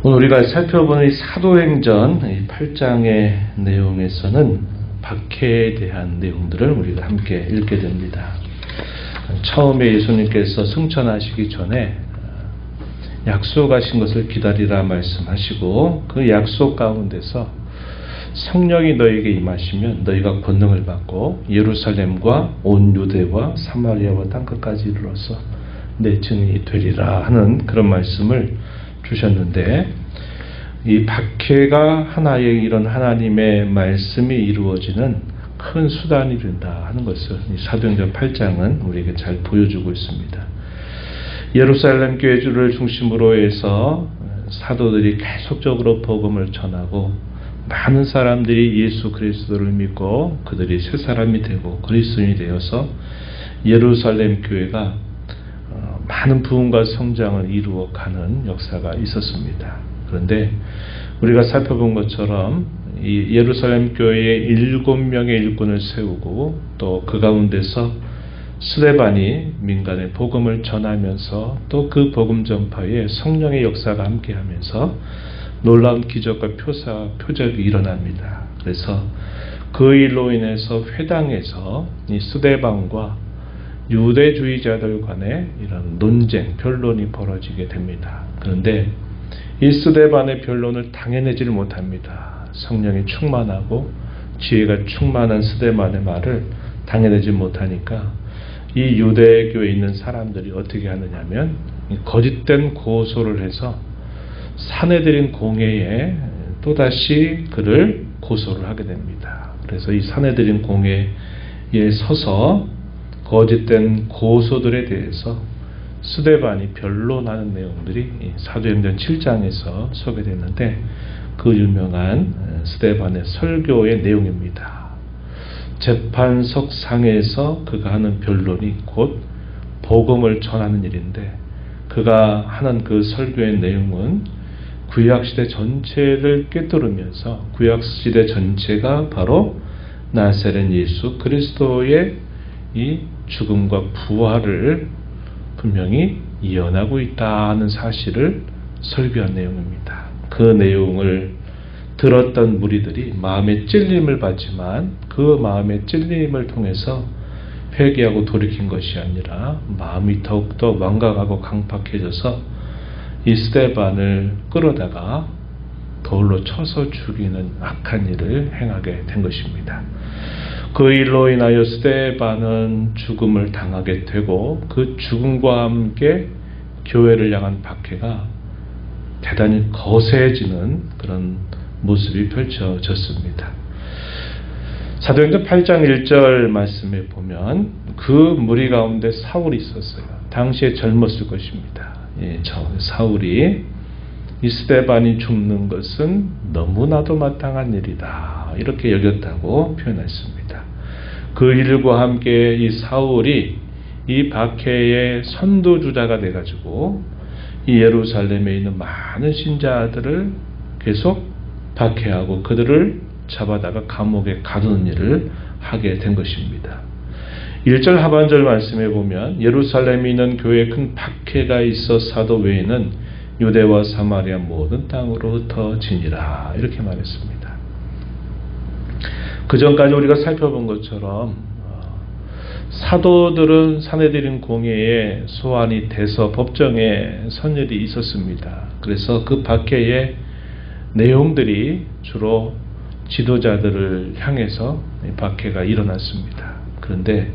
오늘 우리가 살펴보는 이 사도행전 8장의 내용에서는 박해에 대한 내용들을 우리가 함께 읽게 됩니다. 처음에 예수님께서 승천하시기 전에 약속하신 것을 기다리라 말씀하시고 그 약속 가운데서 성령이 너에게 임하시면 너희가 권능을 받고 예루살렘과 온 유대와 사마리아와 땅끝까지 이르러서 내 증인이 되리라 하는 그런 말씀을 주셨는데, 이 박해가 하나의 이런 하나님의 말씀이 이루어지는 큰 수단이 된다 하는 것을 이 사도행전 8장은 우리에게 잘 보여주고 있습니다. 예루살렘 교회주를 중심으로 해서 사도들이 계속적으로 복음을 전하고 많은 사람들이 예수 그리스도를 믿고 그들이 새 사람이 되고 그리스도인이 되어서 예루살렘 교회가 많은 부흥과 성장을 이루어가는 역사가 있었습니다. 그런데 우리가 살펴본 것처럼 이 예루살렘 교회에 7명의 일꾼을 세우고 또 그 가운데서 스데반이 민간에 복음을 전하면서 또 그 복음 전파에 성령의 역사가 함께하면서 놀라운 기적과 표적이 일어납니다. 그래서 그 일로 인해서 회당에서 이 스데반과 유대주의자들 간의 이런 논쟁, 변론이 벌어지게 됩니다. 그런데 이 스데반의 변론을 당해내지를 못합니다. 성령이 충만하고 지혜가 충만한 스데반의 말을 당해내지 못하니까 이 유대교에 있는 사람들이 어떻게 하느냐면 거짓된 고소를 해서 사내들인 공회에 또다시 그를 고소를 하게 됩니다. 그래서 이 사내들인 공회에 서서 거짓된 고소들에 대해서 스데반이 변론하는 내용들이 사도행전 7장에서 소개됐는데 그 유명한 스데반의 설교의 내용입니다. 재판석 상에서 그가 하는 변론이 곧 복음을 전하는 일인데, 그가 하는 그 설교의 내용은 구약시대 전체를 꿰뚫으면서 구약시대 전체가 바로 나사렛 예수 그리스도의 이 죽음과 부활을 분명히 예언하고 있다는 사실을 설교한 내용입니다. 그 내용을 들었던 무리들이 마음의 찔림을 받지만 그 마음의 찔림을 통해서 회개하고 돌이킨 것이 아니라 마음이 더욱더 완강하고 강팍해져서 이 스데반을 끌어다가 돌로 쳐서 죽이는 악한 일을 행하게 된 것입니다. 그 일로 인하여 스데반은 죽음을 당하게 되고 그 죽음과 함께 교회를 향한 박해가 대단히 거세지는 그런 모습이 펼쳐졌습니다. 사도행전 8장 1절 말씀에 보면 그 무리 가운데 사울이 있었어요. 당시에 젊었을 것입니다. 사울이 이 스데반이 죽는 것은 너무나도 마땅한 일이다 이렇게 여겼다고 표현했습니다. 그 일과 함께 이 사울이 이 박해의 선도주자가 돼가지고 이 예루살렘에 있는 많은 신자들을 계속 박해하고 그들을 잡아다가 감옥에 가두는 일을 하게 된 것입니다. 1절 하반절 말씀에 보면 예루살렘에 있는 교회에 큰 박해가 있어 사도 외에는 유대와 사마리아 모든 땅으로 흩어지니라 이렇게 말했습니다. 그 전까지 우리가 살펴본 것처럼 사도들은 사내들인 공회에 소환이 돼서 법정에 선 일이 있었습니다. 그래서 그 박해의 내용들이 주로 지도자들을 향해서 박해가 일어났습니다. 그런데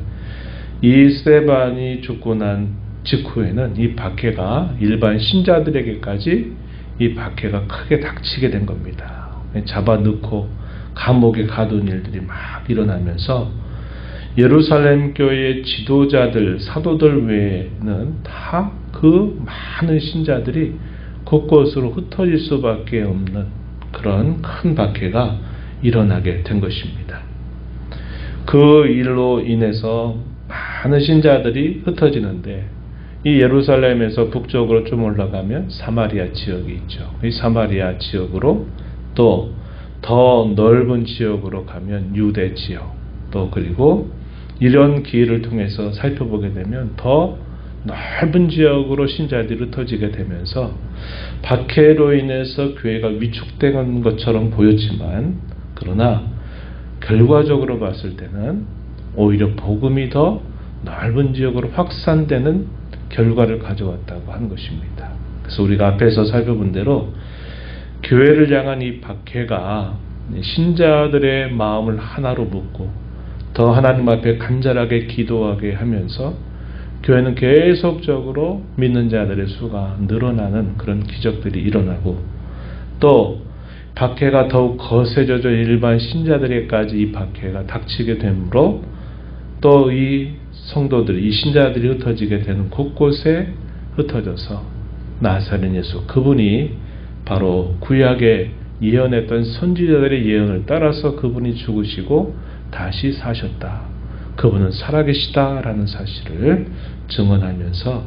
이 스데반이 죽고 난 직후에는 이 박해가 일반 신자들에게까지 이 박해가 크게 닥치게 된 겁니다. 잡아넣고 감옥에 가둔 일들이 막 일어나면서 예루살렘 교회의 지도자들, 사도들 외에는 다 그 많은 신자들이 곳곳으로 흩어질 수밖에 없는 그런 큰 박해가 일어나게 된 것입니다. 그 일로 인해서 많은 신자들이 흩어지는데 이 예루살렘에서 북쪽으로 좀 올라가면 사마리아 지역이 있죠. 이 사마리아 지역으로 또 더 넓은 지역으로 가면 유대 지역, 또 그리고 이런 기회를 통해서 살펴보게 되면 더 넓은 지역으로 신자들이 흩어지게 되면서 박해로 인해서 교회가 위축된 것처럼 보였지만, 그러나 결과적으로 봤을 때는 오히려 복음이 더 넓은 지역으로 확산되는 결과를 가져왔다고 하는 것입니다. 그래서 우리가 앞에서 살펴본 대로 교회를 향한 이 박해가 신자들의 마음을 하나로 묶고 더 하나님 앞에 간절하게 기도하게 하면서 교회는 계속적으로 믿는 자들의 수가 늘어나는 그런 기적들이 일어나고, 또 박해가 더욱 거세져져 일반 신자들에게까지 이 박해가 닥치게 되므로 또 이 성도들이, 이 신자들이 흩어지게 되는 곳곳에 흩어져서 나사렛 예수, 그분이 바로 구약에 예언했던 선지자들의 예언을 따라서 그분이 죽으시고 다시 사셨다, 그분은 살아계시다라는 사실을 증언하면서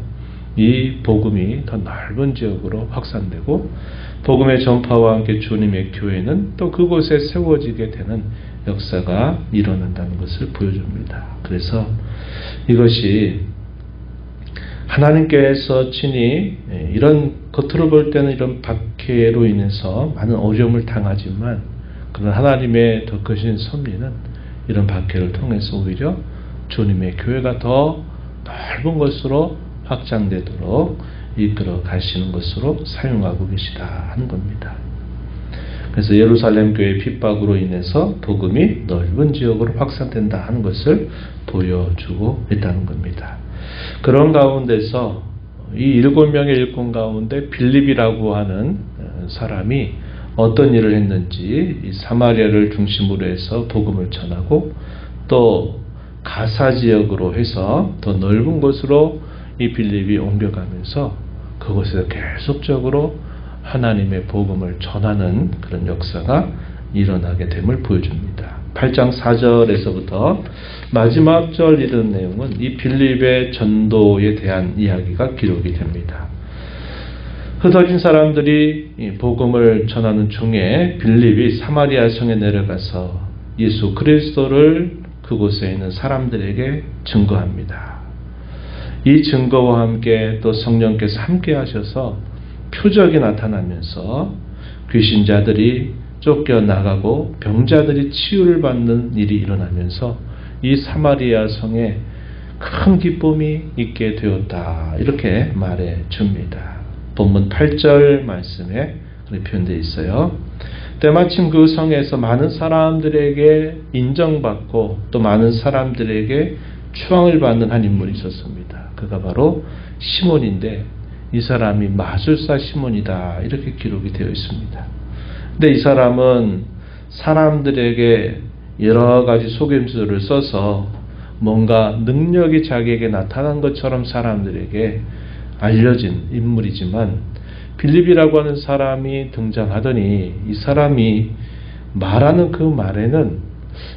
이 복음이 더 넓은 지역으로 확산되고, 복음의 전파와 함께 주님의 교회는 또 그곳에 세워지게 되는 역사가 일어난다는 것을 보여줍니다. 그래서 이것이 하나님께서 친히 이런, 겉으로 볼 때는 이런 박해로 인해서 많은 어려움을 당하지만, 그런 하나님의 더 크신 섭리는 이런 박해를 통해서 오히려 주님의 교회가 더 넓은 것으로 확장되도록 이끌어 가시는 것으로 사용하고 계시다 하는 겁니다. 그래서 예루살렘 교회의 핍박으로 인해서 복음이 넓은 지역으로 확산된다 하는 것을 보여주고 있다는 겁니다. 그런 가운데서 이 7명의 일꾼 가운데 빌립이라고 하는 사람이 어떤 일을 했는지, 이 사마리아를 중심으로 해서 복음을 전하고 또 가사 지역으로 해서 더 넓은 곳으로 이 빌립이 옮겨가면서 그곳에서 계속적으로 하나님의 복음을 전하는 그런 역사가 일어나게 됨을 보여줍니다. 8장 4절에서부터 마지막 절 이런 내용은 이 빌립의 전도에 대한 이야기가 기록이 됩니다. 흩어진 사람들이 복음을 전하는 중에 빌립이 사마리아 성에 내려가서 예수 그리스도를 그곳에 있는 사람들에게 증거합니다. 이 증거와 함께 또 성령께서 함께 하셔서 표적이 나타나면서 귀신자들이 쫓겨나가고 병자들이 치유를 받는 일이 일어나면서 이 사마리아 성에 큰 기쁨이 있게 되었다, 이렇게 말해 줍니다. 본문 8절 말씀에 그렇게 표현되어 있어요. 때마침 그 성에서 많은 사람들에게 인정받고 또 많은 사람들에게 추앙을 받는 한 인물이 있었습니다. 그가 바로 시몬인데, 이 사람이 마술사 시몬이다, 이렇게 기록이 되어 있습니다. 근데 이 사람은 사람들에게 여러 가지 속임수를 써서 뭔가 능력이 자기에게 나타난 것처럼 사람들에게 알려진 인물이지만, 빌립이라고 하는 사람이 등장하더니 이 사람이 말하는 그 말에는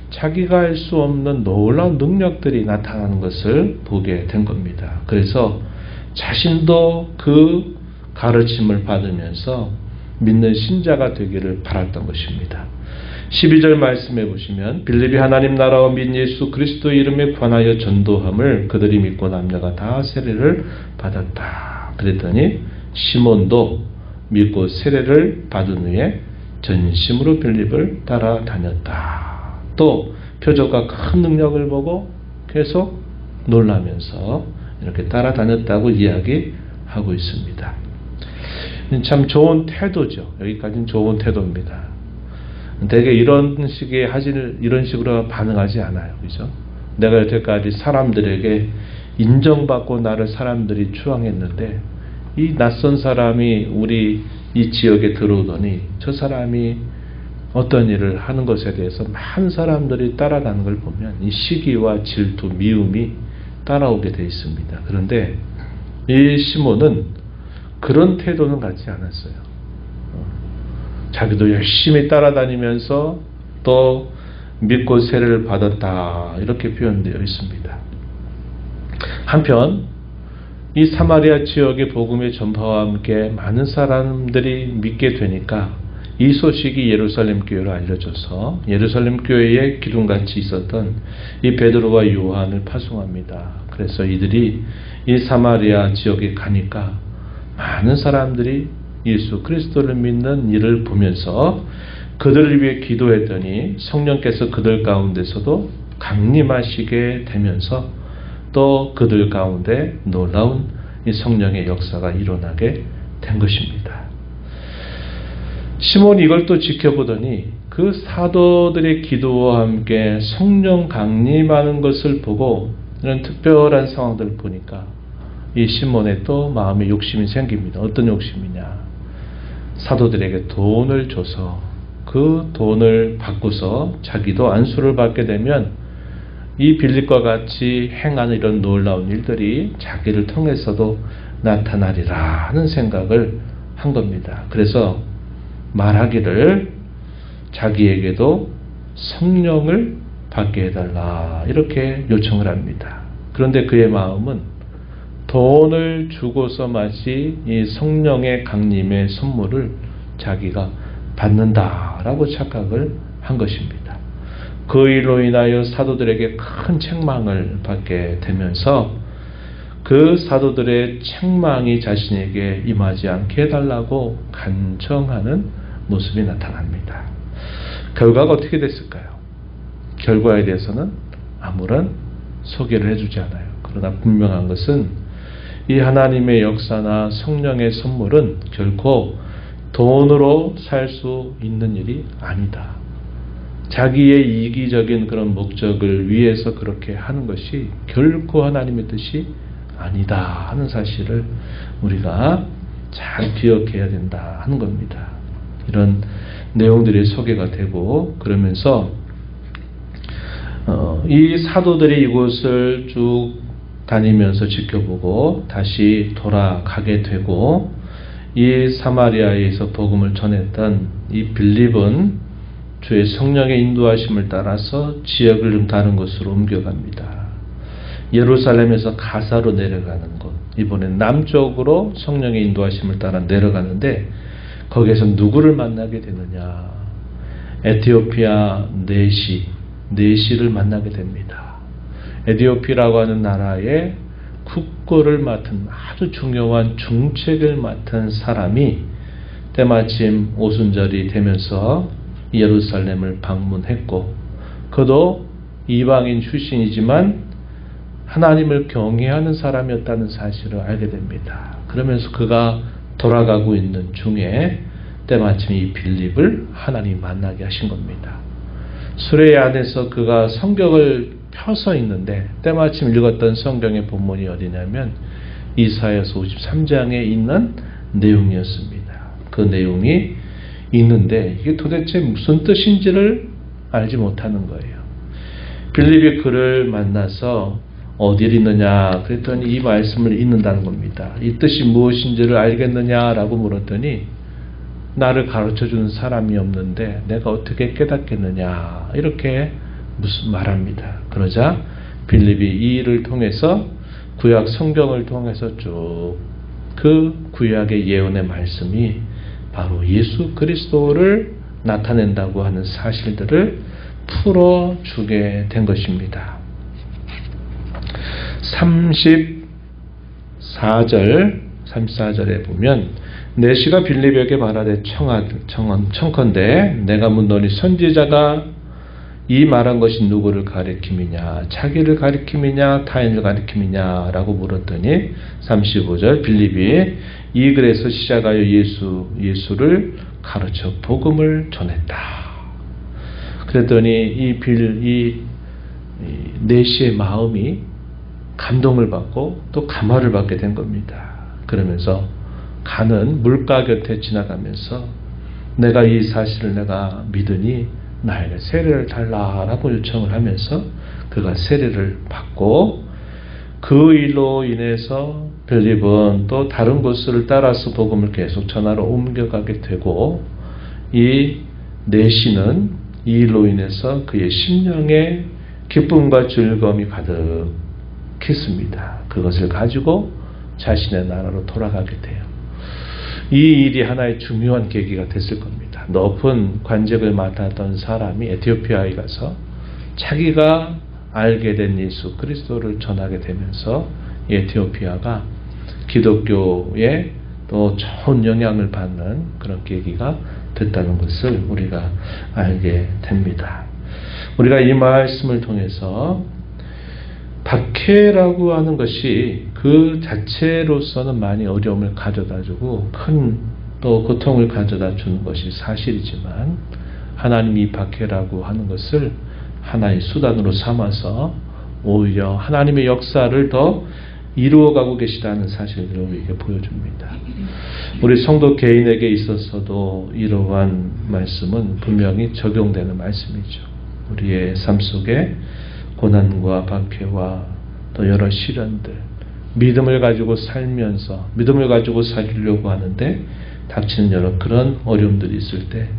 자기가 할 수 없는 놀라운 능력들이 나타나는 것을 보게 된 겁니다. 그래서 자신도 그 가르침을 받으면서 믿는 신자가 되기를 바랐던 것입니다. 12절 말씀해 보시면 빌립이 하나님 나라와 민 예수 그리스도의 이름에 관하여 전도함을 그들이 믿고 남녀가 다 세례를 받았다. 그랬더니 시몬도 믿고 세례를 받은 후에 전심으로 빌립을 따라다녔다. 또 표적과 큰 능력을 보고 계속 놀라면서 이렇게 따라다녔다고 이야기하고 있습니다. 참 좋은 태도죠. 여기까지는 좋은 태도입니다. 되게 이런 식으로 반응하지 않아요. 그죠? 내가 여태까지 사람들에게 인정받고 나를 사람들이 추앙했는데, 이 낯선 사람이 우리 이 지역에 들어오더니 저 사람이 어떤 일을 하는 것에 대해서 많은 사람들이 따라가는 걸 보면 이 시기와 질투, 미움이 따라오게 되어 있습니다. 그런데 이 시몬은 그런 태도는 갖지 않았어요. 자기도 열심히 따라다니면서 또 믿고 세례를 받았다, 이렇게 표현되어 있습니다. 한편 이 사마리아 지역의 복음의 전파와 함께 많은 사람들이 믿게 되니까 이 소식이 예루살렘 교회로 알려져서 예루살렘 교회에 기둥같이 있었던 이 베드로와 요한을 파송합니다. 그래서 이들이 이 사마리아 지역에 가니까 많은 사람들이 예수 그리스도를 믿는 일을 보면서 그들을 위해 기도했더니 성령께서 그들 가운데서도 강림하시게 되면서 또 그들 가운데 놀라운 이 성령의 역사가 일어나게 된 것입니다. 시몬이 이걸 또 지켜보더니 그 사도들의 기도와 함께 성령 강림하는 것을 보고 이런 특별한 상황들을 보니까 이 시몬의 또 마음에 욕심이 생깁니다. 어떤 욕심이냐? 사도들에게 돈을 줘서 그 돈을 받고서 자기도 안수를 받게 되면 이 빌립과 같이 행하는 이런 놀라운 일들이 자기를 통해서도 나타나리라 하는 생각을 한 겁니다. 그래서 말하기를 자기에게도 성령을 받게 해달라 이렇게 요청을 합니다. 그런데 그의 마음은 돈을 주고서 마치 이 성령의 강림의 선물을 자기가 받는다라고 착각을 한 것입니다. 그 일로 인하여 사도들에게 큰 책망을 받게 되면서 그 사도들의 책망이 자신에게 임하지 않게 해달라고 간청하는 모습이 나타납니다. 결과가 어떻게 됐을까요? 결과에 대해서는 아무런 소개를 해주지 않아요. 그러나 분명한 것은 이 하나님의 역사나 성령의 선물은 결코 돈으로 살 수 있는 일이 아니다. 자기의 이기적인 그런 목적을 위해서 그렇게 하는 것이 결코 하나님의 뜻이 아니다 하는 사실을 우리가 잘 기억해야 된다 하는 겁니다. 이런 내용들이 소개가 되고 그러면서 이 사도들이 이곳을 쭉 다니면서 지켜보고 다시 돌아가게 되고 이 사마리아에서 복음을 전했던 이 빌립은 주의 성령의 인도하심을 따라서 지역을 좀 다른 곳으로 옮겨갑니다. 예루살렘에서 가사로 내려가는 곳, 이번엔 남쪽으로 성령의 인도하심을 따라 내려가는데 거기에서 누구를 만나게 되느냐? 에티오피아 네시를 만나게 됩니다. 에티오피아라고 하는 나라의 국고를 맡은 아주 중요한 중책을 맡은 사람이 때마침 오순절이 되면서 예루살렘을 방문했고 그도 이방인 출신이지만 하나님을 경외하는 사람이었다는 사실을 알게 됩니다. 그러면서 그가 돌아가고 있는 중에 때마침 이 빌립을 하나님이 만나게 하신 겁니다. 수레 안에서 그가 성경을 펴서 있는데 때마침 읽었던 성경의 본문이 어디냐면 이사야서 53장에 있는 내용이었습니다. 그 내용이 있는데 이게 도대체 무슨 뜻인지를 알지 못하는 거예요. 빌립이 그를 만나서 어디를 읽느냐 그랬더니 이 말씀을 읽는다는 겁니다. 이 뜻이 무엇인지를 알겠느냐라고 물었더니 나를 가르쳐주는 사람이 없는데 내가 어떻게 깨닫겠느냐 이렇게 무슨 말합니다. 그러자 빌립이 이 일을 통해서 구약 성경을 통해서 쭉 그 구약의 예언의 말씀이 바로 예수 그리스도를 나타낸다고 하는 사실들을 풀어주게 된 것입니다. 34절에 보면 내시가 빌립에게 말하되 청컨대 내가 묻노니 선지자가 이 말한 것이 누구를 가리킴이냐 자기를 가리킴이냐 타인을 가리킴이냐 라고 물었더니 35절 빌립이 이 글에서 시작하여 예수를 가르쳐 복음을 전했다. 그랬더니 이 내시의 마음이 감동을 받고 또 감화를 받게 된 겁니다. 그러면서 가는 물가 곁에 지나가면서 내가 이 사실을 내가 믿으니 나에게 세례를 달라라고 요청을 하면서 그가 세례를 받고 그 일로 인해서 빌립은 또 다른 곳을 따라서 복음을 계속 전하러 옮겨가게 되고 이 내시는 이 일로 인해서 그의 심령에 기쁨과 즐거움이 가득했습니다. 그것을 가지고 자신의 나라로 돌아가게 돼요. 이 일이 하나의 중요한 계기가 됐을 겁니다. 높은 관직을 맡았던 사람이 에티오피아에 가서 자기가 알게 된 예수 그리스도를 전하게 되면서 에티오피아가 기독교에 또 좋은 영향을 받는 그런 계기가 됐다는 것을 우리가 알게 됩니다. 우리가 이 말씀을 통해서 박해라고 하는 것이 그 자체로서는 많이 어려움을 가져다주고 큰 또 고통을 가져다 주는 것이 사실이지만 하나님이 이 박해라고 하는 것을 하나의 수단으로 삼아서 오히려 하나님의 역사를 더 이루어가고 계시다는 사실을 우리에게 보여줍니다. 우리 성도 개인에게 있어서도 이러한 말씀은 분명히 적용되는 말씀이죠. 우리의 삶 속에 고난과 박해와 또 여러 시련들, 믿음을 가지고 살면서 믿음을 가지고 살려고 하는데 닥치는 여러 그런 어려움들이 있을 때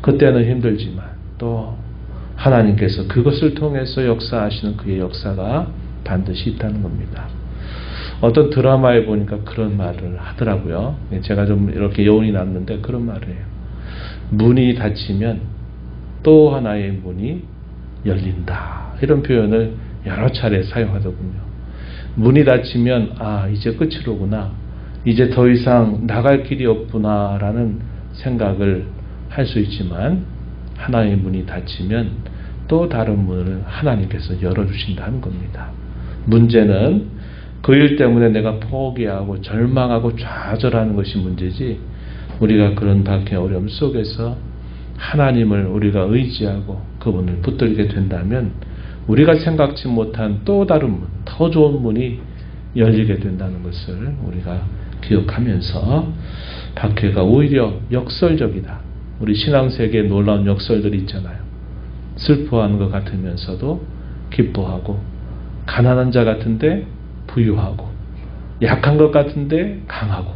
그때는 힘들지만 또 하나님께서 그것을 통해서 역사하시는 그의 역사가 반드시 있다는 겁니다. 어떤 드라마에 보니까 그런 말을 하더라고요. 제가 좀 이렇게 여운이 났는데 그런 말이에요. 문이 닫히면 또 하나의 문이 열린다. 이런 표현을 여러 차례 사용하더군요. 문이 닫히면 이제 끝이로구나. 이제 더 이상 나갈 길이 없구나 라는 생각을 할 수 있지만 하나의 문이 닫히면 또 다른 문을 하나님께서 열어주신다는 겁니다. 문제는 그 일 때문에 내가 포기하고 절망하고 좌절하는 것이 문제지 우리가 그런 박해 어려움 속에서 하나님을 우리가 의지하고 그분을 붙들게 된다면 우리가 생각지 못한 또 다른 문, 더 좋은 문이 열리게 된다는 것을 우리가 기억하면서 박해가 오히려 역설적이다. 우리 신앙세계에 놀라운 역설들이 있잖아요. 슬퍼하는 것 같으면서도 기뻐하고 가난한 자 같은데 부유하고 약한 것 같은데 강하고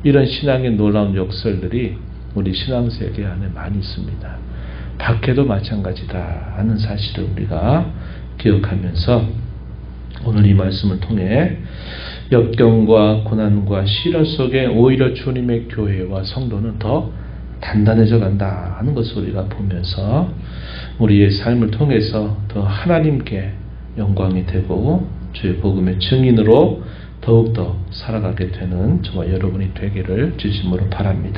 이런 신앙의 놀라운 역설들이 우리 신앙세계 안에 많이 있습니다. 박해도 마찬가지다 하는 사실을 우리가 기억하면서 오늘 이 말씀을 통해 역경과 고난과 시련 속에 오히려 주님의 교회와 성도는 더 단단해져 간다 하는 것을 우리가 보면서 우리의 삶을 통해서 더 하나님께 영광이 되고 주의 복음의 증인으로 더욱더 살아가게 되는 저와 여러분이 되기를 진심으로 바랍니다.